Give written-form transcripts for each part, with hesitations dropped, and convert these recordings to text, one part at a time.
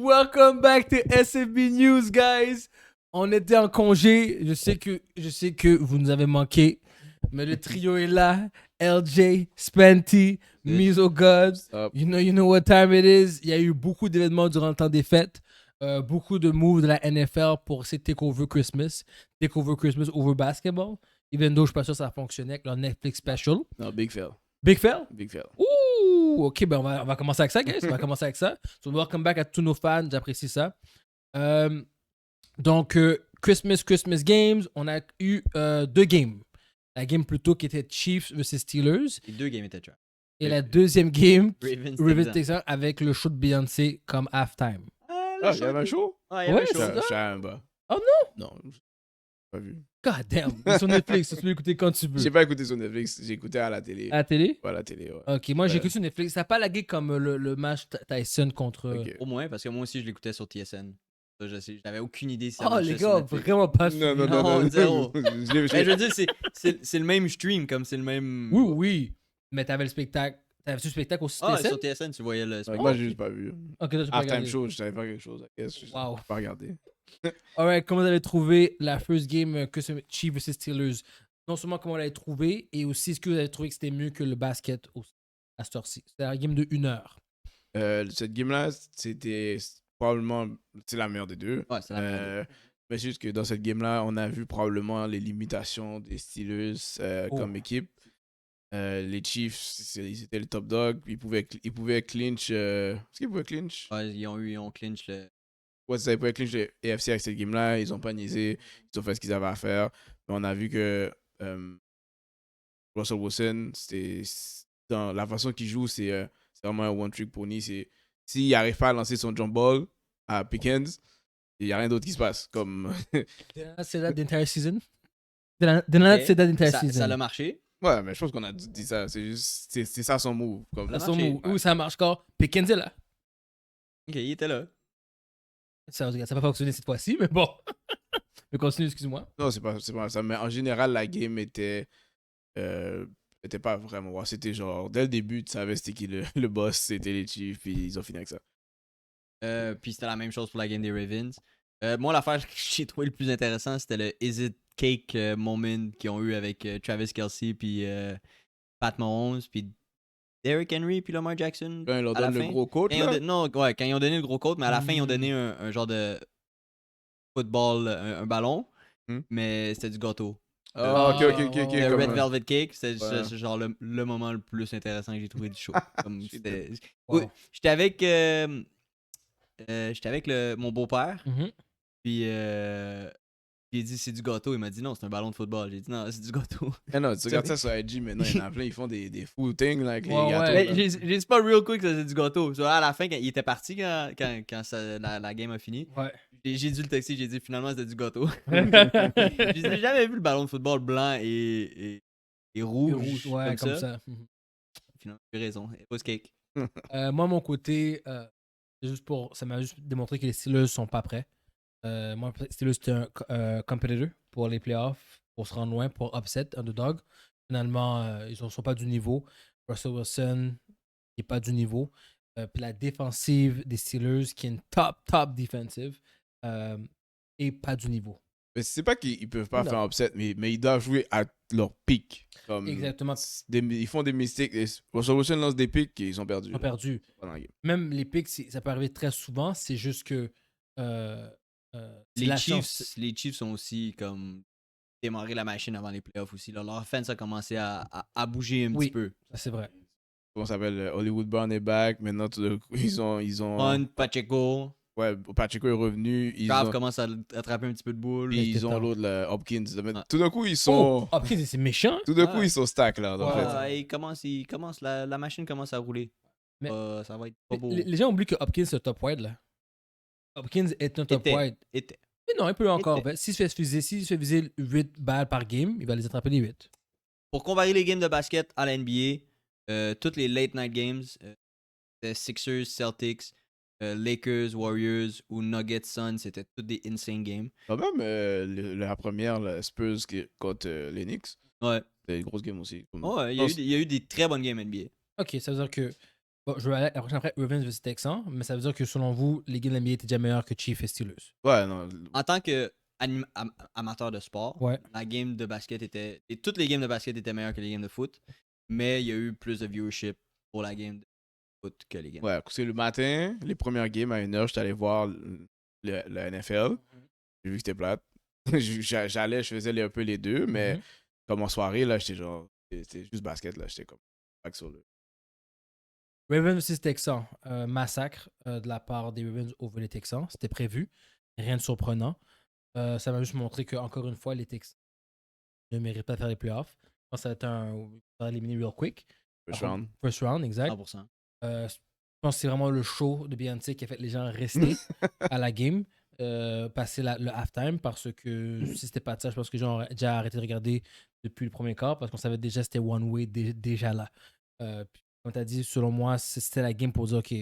Welcome back to SFB News, guys. On était en congé. Je sais que vous nous avez manqué, mais le trio est là. LJ, Spanty, Miso God. You know what time it is. Il y a eu beaucoup d'événements durant le temps des fêtes. Beaucoup de moves de la NFL pour essayer de take over Christmas. Take over Christmas over basketball. Even though je suis pas sûr que ça fonctionnait avec leur Netflix special. Non, big fail. Big fail? Big fail. Ouh, ok, ben on va commencer avec ça, guys. On va commencer avec ça. So, welcome back à tous nos fans, j'apprécie ça. Donc, Christmas Games, on a eu deux games. La game plutôt qui était Chiefs vs Steelers. Les deux games étaient trash. Et la deuxième game, Ravens Texans, avec le show de Beyoncé comme halftime. Ah, il y avait un show? Ah, il y avait un show. c'est Je ça? savais pas. Oh non? Non, j'ai pas vu. God damn, c'est sur Netflix, tu peux l'écouter quand tu veux. J'ai pas écouté sur Netflix, j'ai écouté à la télé. À la télé? Ouais, à la télé, ouais. Ok, moi j'ai Ouais. écouté sur Netflix. Ça n'a pas lagué comme le match Tyson contre. Ok. Au moins, parce que moi aussi, je l'écoutais sur TSN. Ça, j'avais aucune idée si ça Oh marchait les sur gars, Netflix. vraiment pas Non, suivi. non, Non, non, non. zéro. Je l'ai- Mais je veux dire, c'est le même stream, comme c'est le même. Oui, oui. Mais t'avais le spectacle. T'avais-tu le spectacle aussi Ah, TSN? sur TSN, tu voyais le. Ouais, moi, j'ai juste pas vu. Ok, toi, tu peux Halftime regarder. show, je savais pas quelque chose. I guess, je Wow. pas regardé. Alright, comment vous avez trouvé la first game que ce Chiefs vs Steelers? Non seulement comment vous l'avez trouvé, et aussi est-ce que vous avez trouvé que c'était mieux que le basket à cette heure-ci? C'était la game de 1 heure. Cette game-là, c'était probablement c'est la meilleure des deux. Ouais, c'est la meilleure. Mais c'est juste que dans cette game-là, on a vu probablement les limitations des Steelers comme équipe. Les Chiefs, ils étaient le top dog. Ils pouvaient clinch. Est-ce qu'ils pouvaient clinch? Ouais, ils ont clinch le. Ouais, c'est ça, ils pouvaient clinch les AFC avec cette game-là. Ils ont pas niaisé. Ils ont fait ce qu'ils avaient à faire. Mais on a vu que Russell Wilson, dans la façon qu'il joue, c'est vraiment un one-trick pony. S'il n'arrive pas à lancer son jump ball à Pickens, il n'y a rien d'autre qui se passe. Comme... C'est that the entire season? C'est that the entire season. Ça a marché. Ouais, mais je pense qu'on a dit ça. C'est ça son move. Comme... Ça a Son marché. move. Où ça marche encore? Pickens est là. Ok, il était là. Ça n'a pas fonctionné cette fois-ci, mais bon. Mais continue, excuse-moi. Non, c'est pas ça. Mais en général, la game était pas vraiment. Ouais, c'était genre, dès le début, tu savais c'était qui le boss, c'était les Chiefs, puis ils ont fini avec ça. Puis c'était la même chose pour la game des Ravens. Moi, l'affaire que j'ai trouvé le plus intéressant, c'était le Is It Cake moment qu'ils ont eu avec Travis Kelce, puis Pat Mahomes, puis Derrick Henry, puis Lamar Jackson. Quand ils leur à la donnent le fin. gros coach, Quand ils ont là. non, ouais, quand ils ont donné le gros code, mais à la fin, ils ont donné un genre de football, un ballon, mais c'était du gâteau. Ah, ok. Le comme, Red Velvet Cake, c'est ouais. genre le moment le plus intéressant que j'ai trouvé du show. Comme c'était... Wow. Oui, j'étais avec mon beau-père, puis j'ai dit c'est du gâteau. Il m'a dit non, c'est un ballon de football. J'ai dit non, c'est du gâteau. Ah non, tu regardes ça sur IG maintenant, il y en a plein, ils font des fous things là, avec les Ouais, gâteaux. ouais. là. Mais j'ai dit pas real quick que c'était du gâteau. À la fin, quand il était parti, quand la game a fini, Ouais. j'ai dû le texter, j'ai dit finalement c'était du gâteau. J'ai jamais vu le ballon de football blanc et rouge, ouais, comme ça. Finalement, j'ai raison. It was cake. Moi, mon côté, ça m'a juste démontré que les Steelers sont pas prêts. Moi, les Steelers, c'était un competitor pour les playoffs, pour se rendre loin, pour upset, underdog. Finalement, ils ne sont pas du niveau. Russell Wilson n'est pas du niveau. Puis la défensive des Steelers, qui est une top defensive, est pas du niveau. Mais c'est pas qu'ils peuvent pas Non. faire un upset, mais ils doivent jouer à leur pic. Comme Exactement. ils font des mistakes. Russell Wilson lance des pics et ils ont perdu. Ils ont perdu. Pendant la game. Même les picks, ça peut arriver très souvent. C'est juste que c'est la chance. Les Chiefs sont aussi comme démarrer la machine avant les playoffs aussi. Leur offense a commencé à bouger un Oui. petit peu. Ça, c'est vrai. Comment ça s'appelle? Hollywood Brown est back. Maintenant, tout d'un coup, ils ont Hunt, Pacheco, ouais, Pacheco est revenu. Kraft commence à attraper un petit peu de boule. Puis ils ont temps. l'autre, le Hopkins. Ah. Tout d'un coup, ils sont. Oh, après, c'est méchant. Tout d'un coup, Ouais. ils sont stack là. En fait. Ouais, il commence la machine commence à rouler. Mais- Ça va être pas beau. Les gens oublient que Hopkins est un top wide, là. Hopkins est un top Était. wide. Était. Mais non, il peut encore. Était. Ben, s'il se fait viser 8 balles par game, il va les attraper les 8. Pour comparer les games de basket à la NBA, toutes les late night games, c'était Sixers, Celtics, Lakers, Warriors ou Nuggets, Suns, c'était toutes des insane games. Quand même, la première, la Spurs contre les Knicks, Ouais. c'était une grosse game aussi. Ouais, il y a eu des très bonnes games NBA. Ok, ça veut dire que Bon, je vais aller la prochaine après Ravens vs Texans, mais ça veut dire que selon vous, les games de l'NBA étaient déjà meilleurs que Chiefs et Steelers. Ouais, non. En tant que amateur de sport, Ouais. la game de basket était. Et toutes les games de basket étaient meilleures que les games de foot, mais il y a eu plus de viewership pour la game de foot que les games. Ouais, parce que le matin, les premières games à 1h, j'étais allé voir le NFL. J'ai vu que c'était plate. J'allais, je faisais un peu les deux, mais comme en soirée, là, j'étais genre. C'était juste basket, là. J'étais comme. Back sur le. Ravens vs Texans, massacre de la part des Ravens over les Texans. C'était prévu. Rien de surprenant. Ça m'a juste montré que, encore une fois, les Texans ne méritent pas de faire les playoffs. Je pense que ça va être un. Ça va éliminer real quick. First round. First round, exact. 100%. Je pense que c'est vraiment le show de Beyoncé qui a fait les gens rester à la game, passer le halftime, parce que si c'était pas de ça, je pense que les gens auraient déjà arrêté de regarder depuis le premier quart, parce qu'on savait déjà que c'était one way déjà là. Puis, comme tu as dit, selon moi, c'était la game pour dire, OK,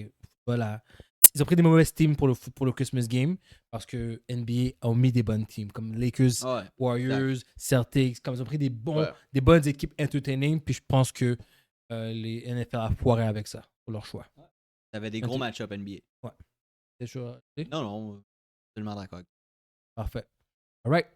voilà. Ils ont pris des mauvaises teams pour le Christmas game, parce que NBA a mis des bonnes teams, comme Lakers, Ouais, Warriors, Celtics, comme ils ont pris des Ouais. bonnes équipes entertaining, puis je pense que les NFL a foiré avec ça, pour leur choix. t'avais des gros match-up NBA. Ouais. C'est sûr. Non, non, tellement d'accord. Parfait. All right.